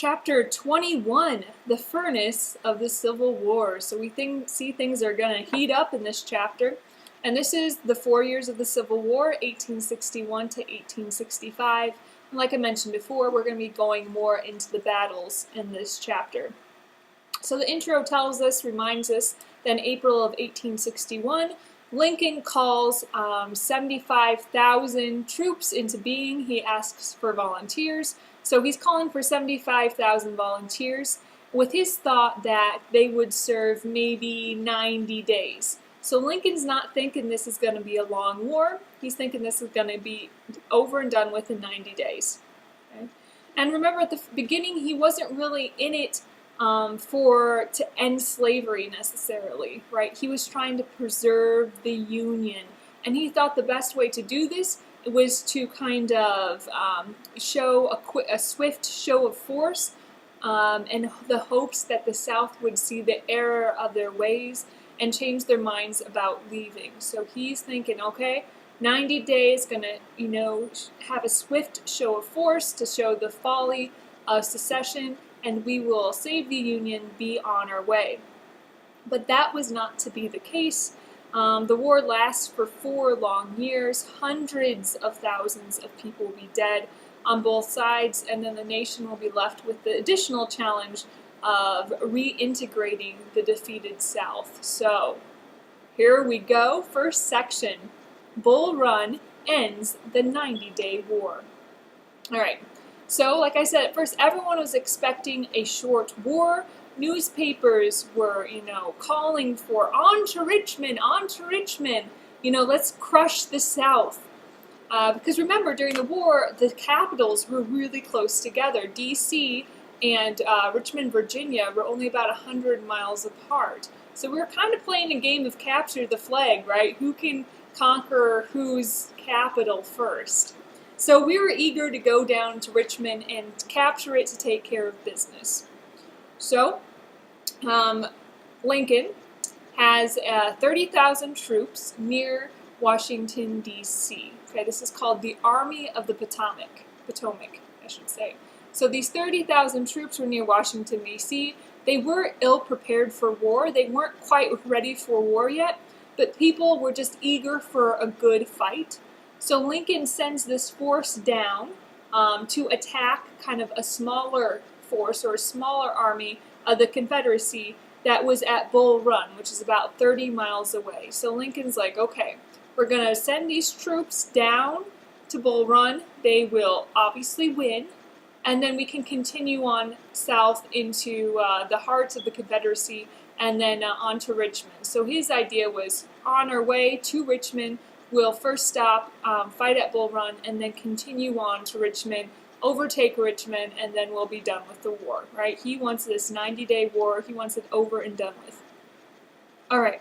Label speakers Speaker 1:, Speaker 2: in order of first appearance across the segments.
Speaker 1: Chapter 21, the furnace of the Civil War. So we see things are going to heat up in this chapter. And this is the 4 years of the Civil War, 1861 to 1865. And like I mentioned before, we're going to be going more into the battles in this chapter. So the intro tells us, reminds us, that in April of 1861, Lincoln calls 75,000 troops into being. He asks for volunteers. So he's calling for 75,000 volunteers with his thought that they would serve maybe 90 days. So Lincoln's not thinking this is going to be a long war. He's thinking this is going to be over and done with in 90 days. Okay? And remember, at the beginning, he wasn't really in it to end slavery necessarily, right? He was trying to preserve the Union. And he thought the best way to do this was to kind of show a swift show of force and the hopes that the South would see the error of their ways and change their minds about leaving. So he's thinking, okay, 90 days, gonna, have a swift show of force to show the folly of secession, and we will save the Union, be on our way. But that was not to be the case. The war lasts for 4 long years. Hundreds of thousands of people will be dead on both sides, and then the nation will be left with the additional challenge of reintegrating the defeated South. So, here we go. First section. Bull Run ends the 90-day war. All right. So, like I said, at first everyone was expecting a short war. Newspapers were, calling for on to Richmond, let's crush the South. Because remember, during the war, the capitals were really close together. D.C. and Richmond, Virginia were only about 100 miles apart. So we were kind of playing a game of capture the flag, right? Who can conquer whose capital first? So we were eager to go down to Richmond and capture it to take care of business. So, Lincoln has 30,000 troops near Washington, D.C. Okay, this is called the Army of the Potomac, I should say. So these 30,000 troops were near Washington, D.C. They were ill-prepared for war. They weren't quite ready for war yet, but people were just eager for a good fight. So Lincoln sends this force down to attack kind of a smaller force or a smaller army of the Confederacy that was at Bull Run, which is about 30 miles away. So Lincoln's like, okay, we're going to send these troops down to Bull Run. They will obviously win, and then we can continue on south into the heart of the Confederacy and then on to Richmond. So his idea was on our way to Richmond, we'll first stop, fight at Bull Run, and then continue on to Richmond, overtake Richmond, and then we'll be done with the war, right? He wants this 90-day war. He wants it over and done with. All right.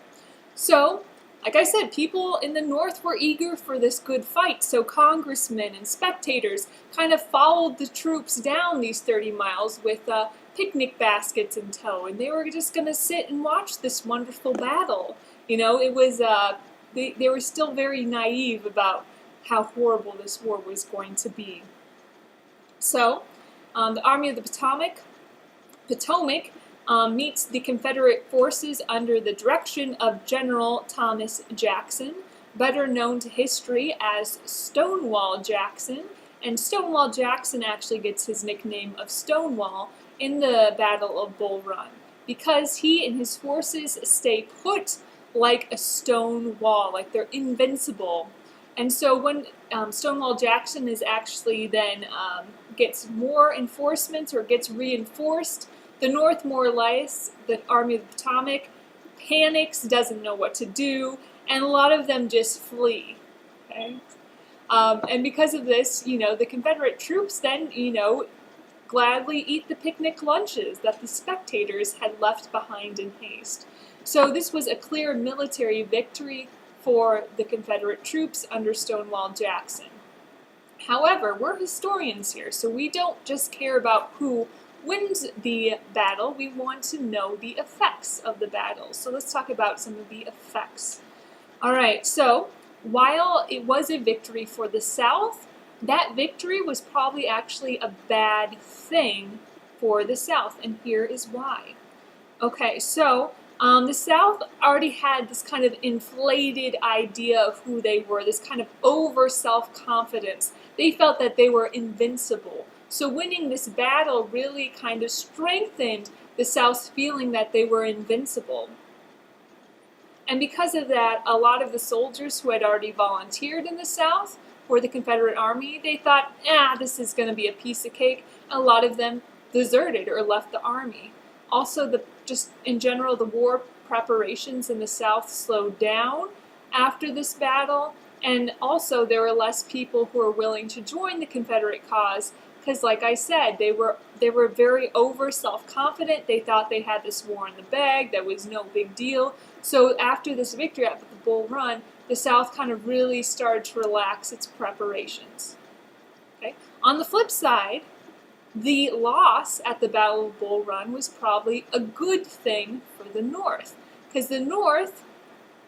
Speaker 1: So, like I said, people in the North were eager for this good fight. So congressmen and spectators kind of followed the troops down these 30 miles with picnic baskets in tow, and they were just going to sit and watch this wonderful battle. It was... They were still very naive about how horrible this war was going to be. So, the Army of the Potomac meets the Confederate forces under the direction of General Thomas Jackson, better known to history as Stonewall Jackson. And Stonewall Jackson actually gets his nickname of Stonewall in the Battle of Bull Run because he and his forces stay put like a stone wall, like they're invincible. And so when Stonewall Jackson is actually then gets more enforcements or gets reinforced, the North, more or less, the Army of the Potomac, panics, doesn't know what to do, and a lot of them just flee. Okay? And because of this, the Confederate troops then, gladly eat the picnic lunches that the spectators had left behind in haste. So this was a clear military victory for the Confederate troops under Stonewall Jackson. However, we're historians here, so we don't just care about who wins the battle, we want to know the effects of the battle. So let's talk about some of the effects. All right, so while it was a victory for the South, that victory was probably actually a bad thing for the South, and here is why. Okay, so the South already had this kind of inflated idea of who they were, this kind of over self-confidence. They felt that they were invincible. So winning this battle really kind of strengthened the South's feeling that they were invincible. And because of that, a lot of the soldiers who had already volunteered in the South for the Confederate Army, they thought, this is going to be a piece of cake. A lot of them deserted or left the Army. Also, just in general, the war preparations in the South slowed down after this battle, and also there were less people who were willing to join the Confederate cause because, like I said, they were very over self-confident. They thought they had this war in the bag, that was no big deal. So after this victory at the Bull Run, the South kind of really started to relax its preparations. Okay. On the flip side, the loss at the Battle of Bull Run was probably a good thing for the North, because the North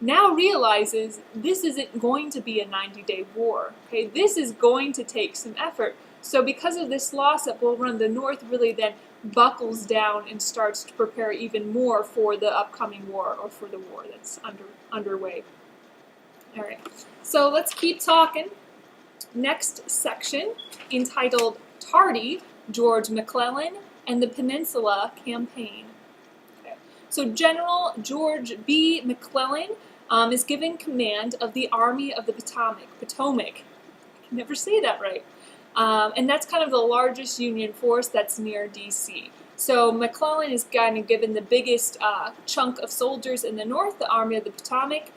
Speaker 1: now realizes this isn't going to be a 90-day war. Okay, this is going to take some effort. So because of this loss at Bull Run, the North really then buckles down and starts to prepare even more for the upcoming war, or for the war that's underway. All right, so let's keep talking. Next section, entitled Tardy, George McClellan and the Peninsula Campaign. Okay. So General George B. McClellan is given command of the Army of the Potomac. I can never say that right. And that's kind of the largest Union force that's near D.C. So McClellan is kind of given the biggest chunk of soldiers in the North, the Army of the Potomac,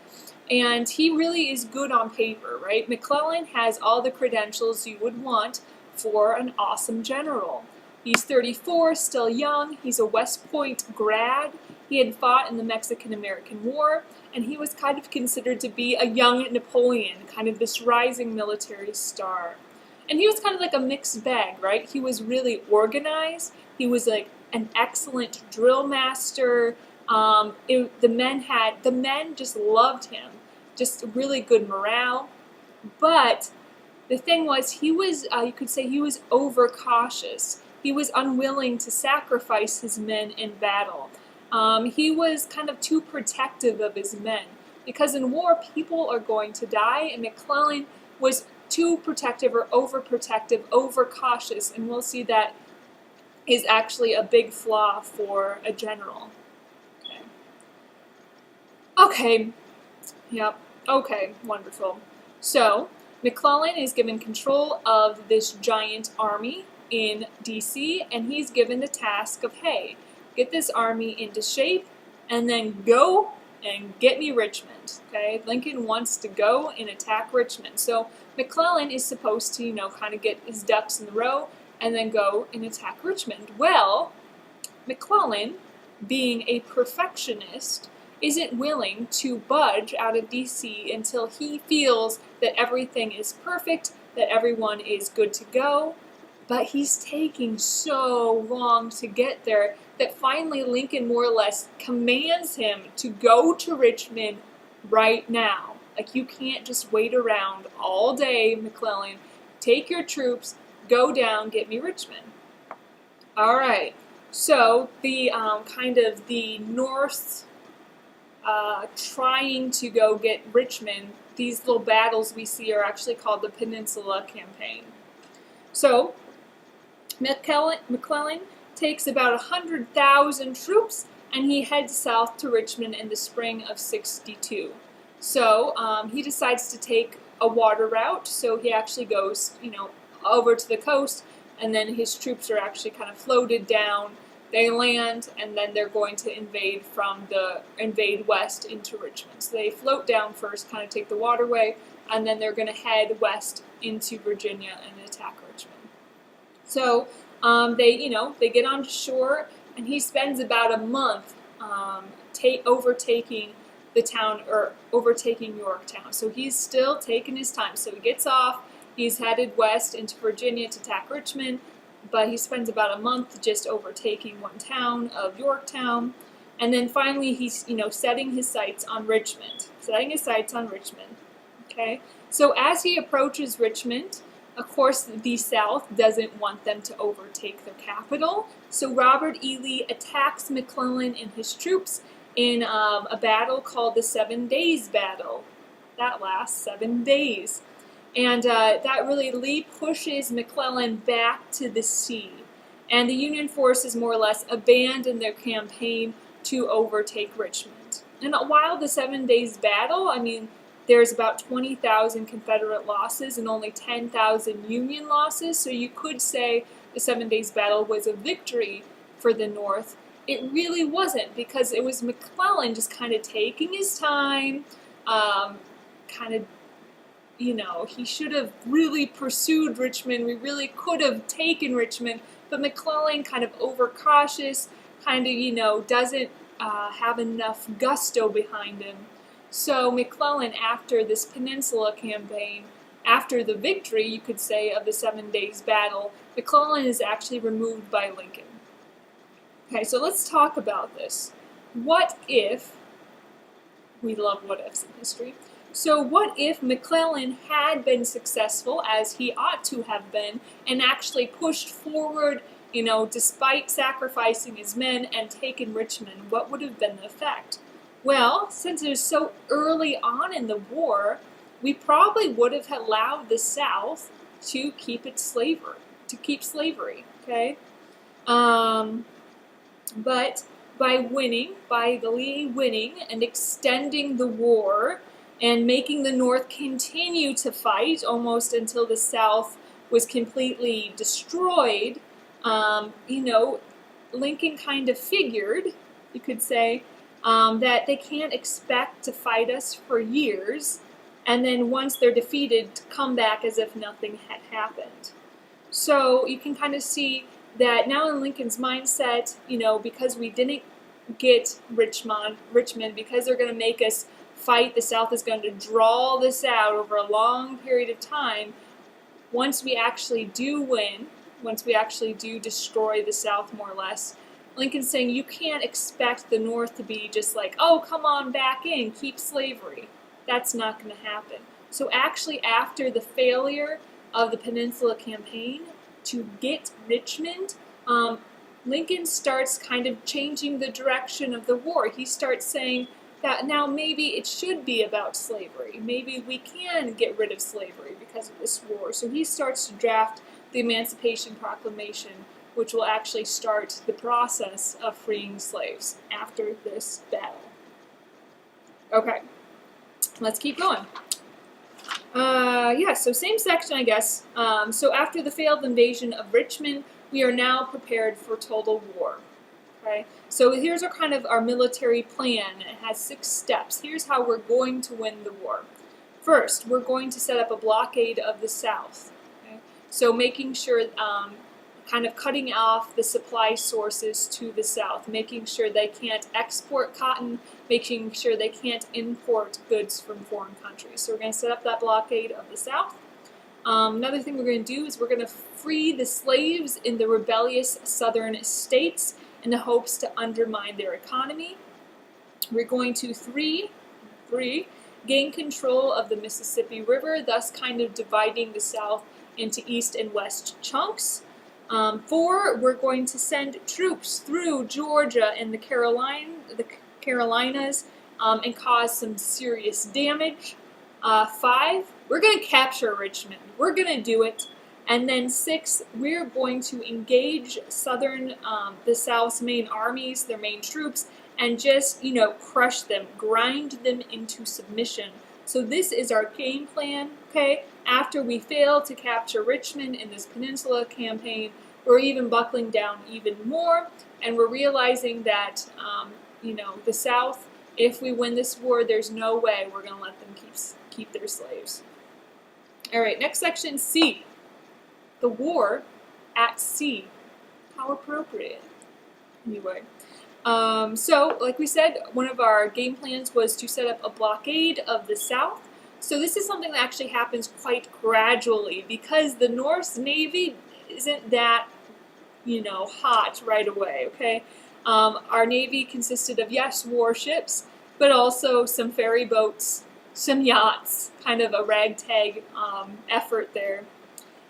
Speaker 1: and he really is good on paper, right? McClellan has all the credentials you would want for an awesome general. He's 34, still young. He's a West Point grad. He had fought in the Mexican-American War, and he was kind of considered to be a young Napoleon, kind of this rising military star. And he was kind of like a mixed bag, right? He was really organized. He was like an excellent drill master. The men just loved him. Just really good morale. But the thing was, he was, you could say he was overcautious. He was unwilling to sacrifice his men in battle. He was kind of too protective of his men. Because in war, people are going to die, and McClellan was too protective or overprotective, overcautious, and we'll see that is actually a big flaw for a general. Okay. Yep. Okay, wonderful. So, McClellan is given control of this giant army in D.C., and he's given the task of, hey, get this army into shape, and then go and get me Richmond. Okay, Lincoln wants to go and attack Richmond. So McClellan is supposed to, kind of get his ducks in a row and then go and attack Richmond. Well, McClellan, being a perfectionist, isn't willing to budge out of D.C. until he feels that everything is perfect, that everyone is good to go. But he's taking so long to get there that finally Lincoln more or less commands him to go to Richmond right now. Like, you can't just wait around all day, McClellan. Take your troops, go down, get me Richmond. All right. So the kind of the North trying to go get Richmond, these little battles we see are actually called the Peninsula Campaign. So McClellan takes about 100,000 troops, and he heads south to Richmond in the spring of '62. So he decides to take a water route, so he actually goes, over to the coast, and then his troops are actually kind of floated down. They land, and then they're going to invade west into Richmond. So they float down first, kind of take the waterway, and then they're going to head west into Virginia and attack Richmond. So they get onto shore, and he spends about a month overtaking the town, or overtaking Yorktown. So he's still taking his time. So he gets off, he's headed west into Virginia to attack Richmond, but he spends about a month just overtaking one town of Yorktown. And then finally he's, setting his sights on Richmond. Okay? So as he approaches Richmond, Of course, the South doesn't want them to overtake their capital, so Robert E. Lee attacks McClellan and his troops in a battle called the 7 Days Battle. That lasts 7 days. And that really, Lee pushes McClellan back to the sea. And the Union forces more or less abandon their campaign to overtake Richmond. And while the 7 Days Battle, I mean, there's about 20,000 Confederate losses and only 10,000 Union losses, so you could say the 7 Days Battle was a victory for the North. It really wasn't, because it was McClellan just kind of taking his time, he should have really pursued Richmond. We really could have taken Richmond, but McClellan kind of overcautious, doesn't have enough gusto behind him. So McClellan, after this Peninsula campaign, after the victory, you could say, of the 7 Days Battle, McClellan is actually removed by Lincoln. Okay, so let's talk about this. What if, we love what ifs in history, so what if McClellan had been successful, as he ought to have been, and actually pushed forward, despite sacrificing his men, and taken Richmond? What would have been the effect? Well, since it was so early on in the war, we probably would have allowed the South to keep slavery, okay? But by Lee winning and extending the war and making the North continue to fight almost until the South was completely destroyed, Lincoln kind of figured, you could say, that they can't expect to fight us for years, and then once they're defeated, to come back as if nothing had happened. So you can kind of see that now in Lincoln's mindset, because we didn't get Richmond, because they're going to make us fight, the South is going to draw this out over a long period of time. Once we actually do win, once we actually do destroy the South more or less, Lincoln's saying you can't expect the North to be just like, oh, come on back in, keep slavery. That's not going to happen. So actually, after the failure of the Peninsula Campaign to get Richmond, Lincoln starts kind of changing the direction of the war. He starts saying that now maybe it should be about slavery. Maybe we can get rid of slavery because of this war. So he starts to draft the Emancipation Proclamation, which will actually start the process of freeing slaves after this battle. Okay, let's keep going. So same section, I guess. So after the failed invasion of Richmond, we are now prepared for total war. Okay, so here's our military plan. It has 6 steps. Here's how we're going to win the war. First, we're going to set up a blockade of the South. Okay? So making sure, kind of cutting off the supply sources to the South, making sure they can't export cotton, making sure they can't import goods from foreign countries. So we're going to set up that blockade of the South. Another thing we're going to do is we're going to free the slaves in the rebellious southern states in the hopes to undermine their economy. We're going to gain control of the Mississippi River, thus kind of dividing the South into east and west chunks. 4, we're going to send troops through Georgia and the Carolinas and cause some serious damage. 5, we're going to capture Richmond. We're going to do it. And then 6, we're going to engage the South's main armies, their main troops, and just, crush them, grind them into submission. So this is our game plan, okay? After we fail to capture Richmond in this Peninsula campaign, we're even buckling down even more, and we're realizing that, the South, if we win this war, there's no way we're going to let them keep their slaves. All right, next section, C. The war at sea. How appropriate. Anyway. So, like we said, one of our game plans was to set up a blockade of the South. So this is something that actually happens quite gradually because the North's Navy isn't that, hot right away, okay? Our Navy consisted of, yes, warships, but also some ferry boats, some yachts, kind of a ragtag effort there.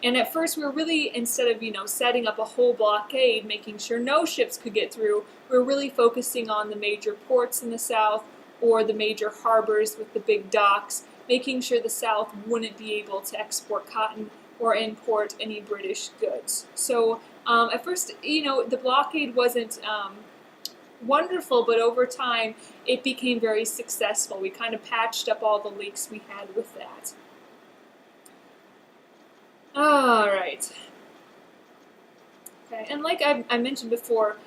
Speaker 1: And at first we were really, instead of, setting up a whole blockade, making sure no ships could get through, we were really focusing on the major ports in the South or the major harbors with the big docks, making sure the South wouldn't be able to export cotton or import any British goods. So at first, the blockade wasn't wonderful, but over time it became very successful. We kind of patched up all the leaks we had with that. All right. Okay, and like I mentioned before,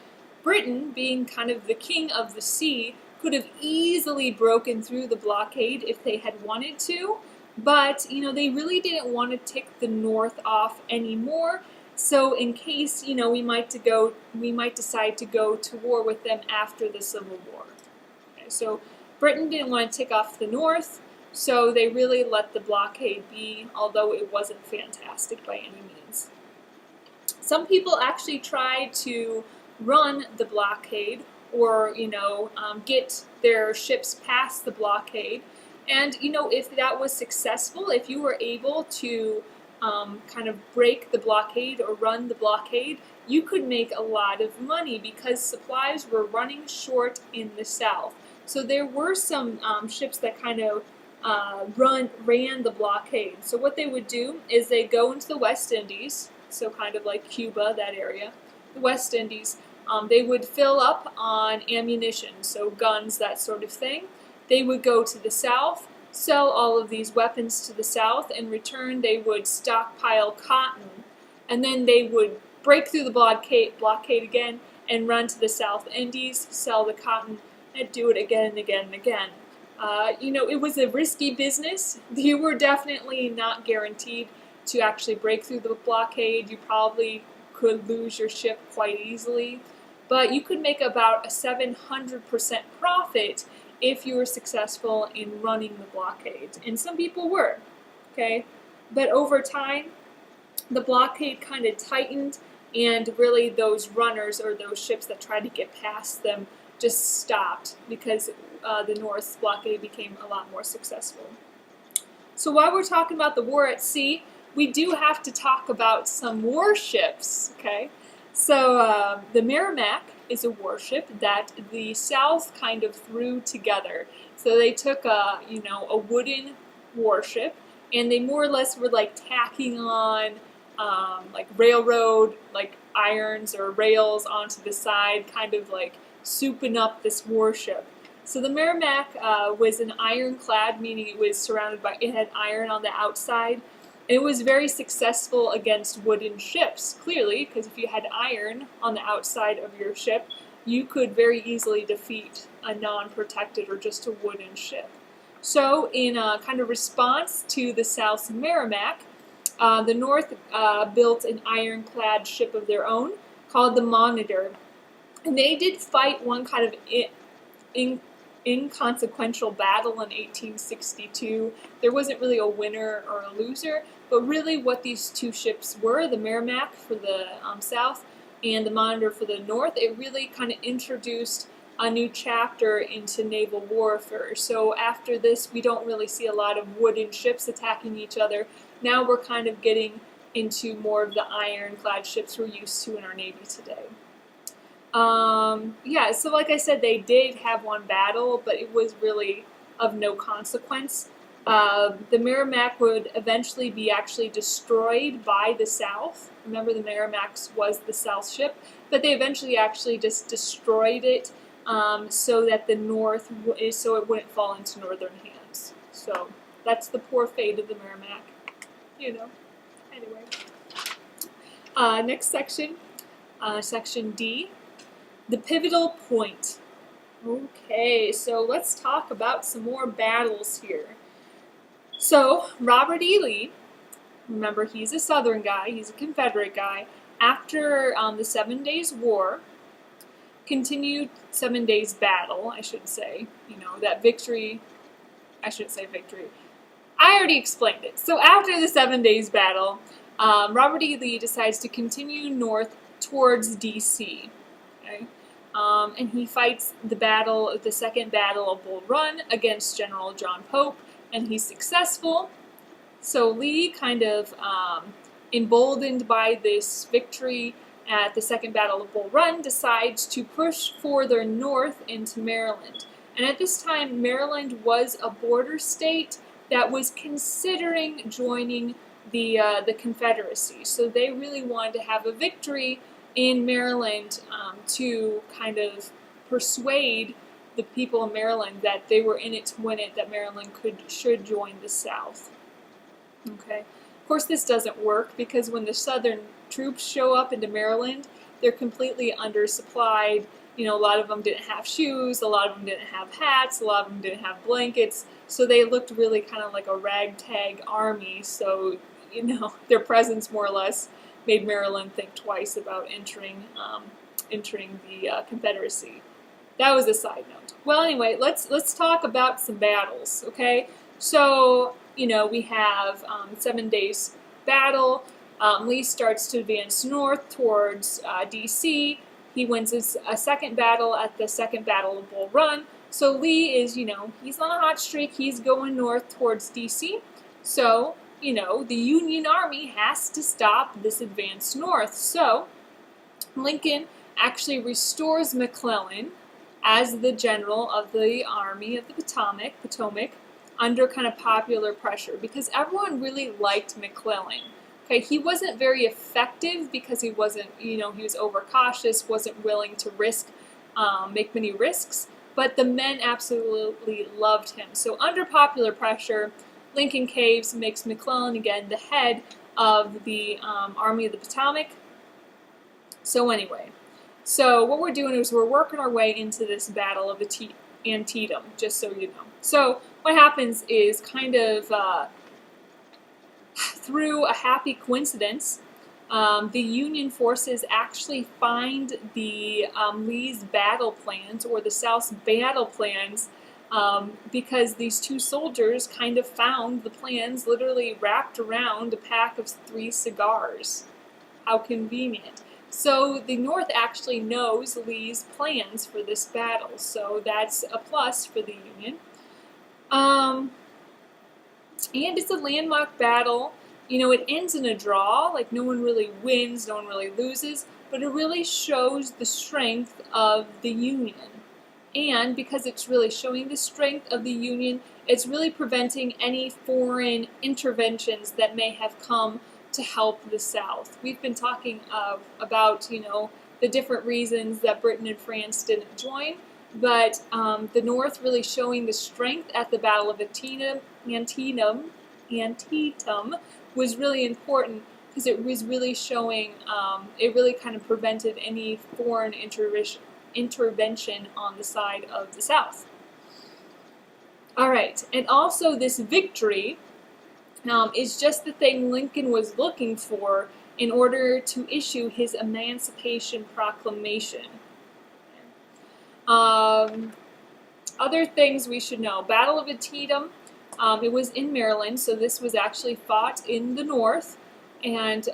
Speaker 1: Britain, being kind of the king of the sea, could have easily broken through the blockade if they had wanted to, but they really didn't want to tick the North off anymore. So in case we might decide to go to war with them after the Civil War. Okay, so Britain didn't want to tick off the North, so they really let the blockade be, although it wasn't fantastic by any means. Some people actually tried to run the blockade or, get their ships past the blockade. And, if that was successful, if you were able to kind of break the blockade or run the blockade, you could make a lot of money because supplies were running short in the South. So there were some ships that kind of ran the blockade. So what they would do is they go into the West Indies, so kind of like Cuba, that area, the West Indies. They would fill up on ammunition, so guns, that sort of thing. They would go to the South, sell all of these weapons to the South. In return, they would stockpile cotton, and then they would break through the blockade again and run to the South Indies, sell the cotton, and do it again and again and again. It was a risky business. You were definitely not guaranteed to actually break through the blockade. You probably could lose your ship quite easily, but you could make about a 700% profit if you were successful in running the blockade. And some people were, okay? But over time, the blockade kind of tightened, and really those runners or those ships that tried to get past them just stopped because the North's blockade became a lot more successful. So while we're talking about the war at sea, we do have to talk about some warships, okay? So the Merrimack is a warship that the South kind of threw together. So they took a wooden warship, and they more or less were like tacking on like railroad like irons or rails onto the side, kind of like souping up this warship. So the Merrimack was an ironclad, meaning it had iron on the outside. It was very successful against wooden ships, clearly, because if you had iron on the outside of your ship, you could very easily defeat a non-protected or just a wooden ship. So in a kind of response to the South's Merrimack, the North built an ironclad ship of their own called the Monitor. And they did fight one kind of inconsequential battle in 1862. There wasn't really a winner or a loser, but really what these two ships were, the Merrimack for the South and the Monitor for the North, it really kind of introduced a new chapter into naval warfare. So after this, we don't really see a lot of wooden ships attacking each other. Now we're kind of getting into more of the ironclad ships we're used to in our Navy today. So like I said, they did have one battle, but it was really of no consequence. The Merrimack would eventually be actually destroyed by the South. Remember, the Merrimack was the South ship, but they eventually actually just destroyed it so that the North, so it wouldn't fall into Northern hands. So that's the poor fate of the Merrimack, Anyway, next section, section D. The pivotal point. Okay, so let's talk about some more battles here. So, Robert E. Lee, remember he's a Southern guy, he's a Confederate guy, after the 7 Days War, continued 7 Days battle, I should say, that victory, I shouldn't say victory, I already explained it. So after the 7 Days battle, Robert E. Lee decides to continue north towards D.C., okay? And he fights the second battle of Bull Run against General John Pope, and he's successful. So Lee kind of emboldened by this victory at the Second Battle of Bull Run, decides to push further north into Maryland. And at this time, Maryland was a border state that was considering joining the Confederacy. So they really wanted to have a victory in Maryland to kind of persuade the people of Maryland that they were in it to win it, that Maryland should join the South. Okay. Of course, this doesn't work because when the Southern troops show up into Maryland, they're completely undersupplied. You know, a lot of them didn't have shoes, a lot of them didn't have hats, a lot of them didn't have blankets, so they looked really kind of like a ragtag army. So, you know, their presence more or less made Maryland think twice about entering the Confederacy. That was a side note. Well, anyway, let's talk about some battles, okay? So, you know, we have 7 days battle. Lee starts to advance north towards D.C. He wins a second battle at the Second Battle of Bull Run. So Lee is, you know, he's on a hot streak. He's going north towards D.C. So, you know, the Union Army has to stop this advance north. So Lincoln actually restores McClellan as the general of the Army of the Potomac, under kind of popular pressure because everyone really liked McClellan. Okay, he wasn't very effective because he wasn't, you know, he was overcautious, wasn't willing to make many risks, but the men absolutely loved him. So under popular pressure, Lincoln caves, makes McClellan again the head of the Army of the Potomac. So anyway, so what we're doing is we're working our way into this Battle of Antietam, just so you know. So what happens is kind of through a happy coincidence, the Union forces actually find the Lee's battle plans or the South's battle plans because these two soldiers kind of found the plans literally wrapped around a pack of 3 cigars. How convenient. So the North actually knows Lee's plans for this battle, so that's a plus for the Union. And it's a landmark battle. You know, it ends in a draw, like no one really wins, no one really loses, but it really shows the strength of the Union. And because it's really showing the strength of the Union, it's really preventing any foreign interventions that may have come to help the South. We've been talking about, you know, the different reasons that Britain and France didn't join, but the North really showing the strength at the Battle of Antietam was really important because it was really showing, it really kind of prevented any foreign intervention on the side of the South. All right, and also this victory is just the thing Lincoln was looking for in order to issue his Emancipation Proclamation. Other things we should know. Battle of Antietam, it was in Maryland, so this was actually fought in the North, and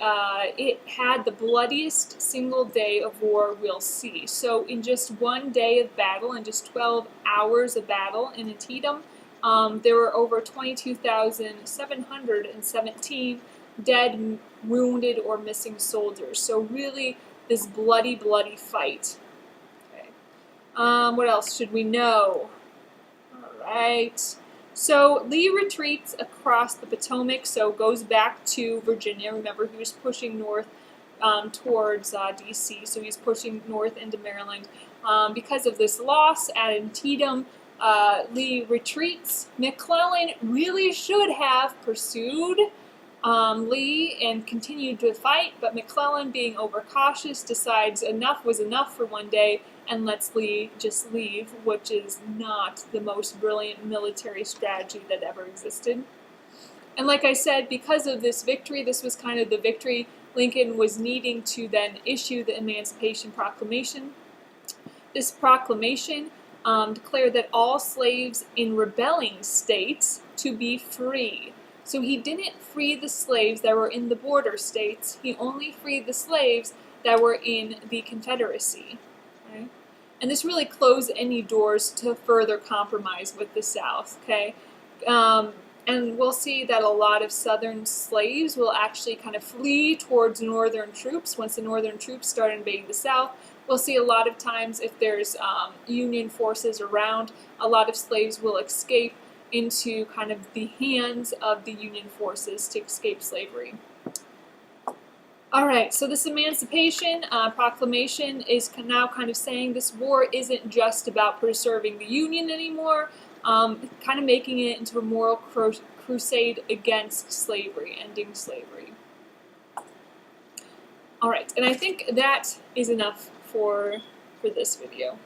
Speaker 1: it had the bloodiest single day of war we'll see. So in just 1 day of battle, in just 12 hours of battle in Antietam, there were over 22,717 dead, wounded, or missing soldiers. So really, this bloody, bloody fight. Okay. What else should we know? All right. So Lee retreats across the Potomac, so goes back to Virginia. Remember, he was pushing north towards D.C., so he's pushing north into Maryland. Because of this loss at Antietam, Lee retreats. McClellan really should have pursued Lee and continued to fight, but McClellan, being overcautious, decides enough was enough for 1 day and lets Lee just leave, which is not the most brilliant military strategy that ever existed. And like I said, because of this victory, this was kind of the victory Lincoln was needing to then issue the Emancipation Proclamation. This proclamation declared that all slaves in rebelling states to be free. So he didn't free the slaves that were in the border states. He only freed the slaves that were in the Confederacy. Okay? And this really closed any doors to further compromise with the South. Okay? And we'll see that a lot of Southern slaves will actually kind of flee towards Northern troops once the Northern troops start invading the South. We'll see a lot of times if there's Union forces around, a lot of slaves will escape into kind of the hands of the Union forces to escape slavery. All right, so this Emancipation Proclamation is now kind of saying this war isn't just about preserving the Union anymore, kind of making it into a moral crusade against slavery, ending slavery. All right, and I think that is enough for this video.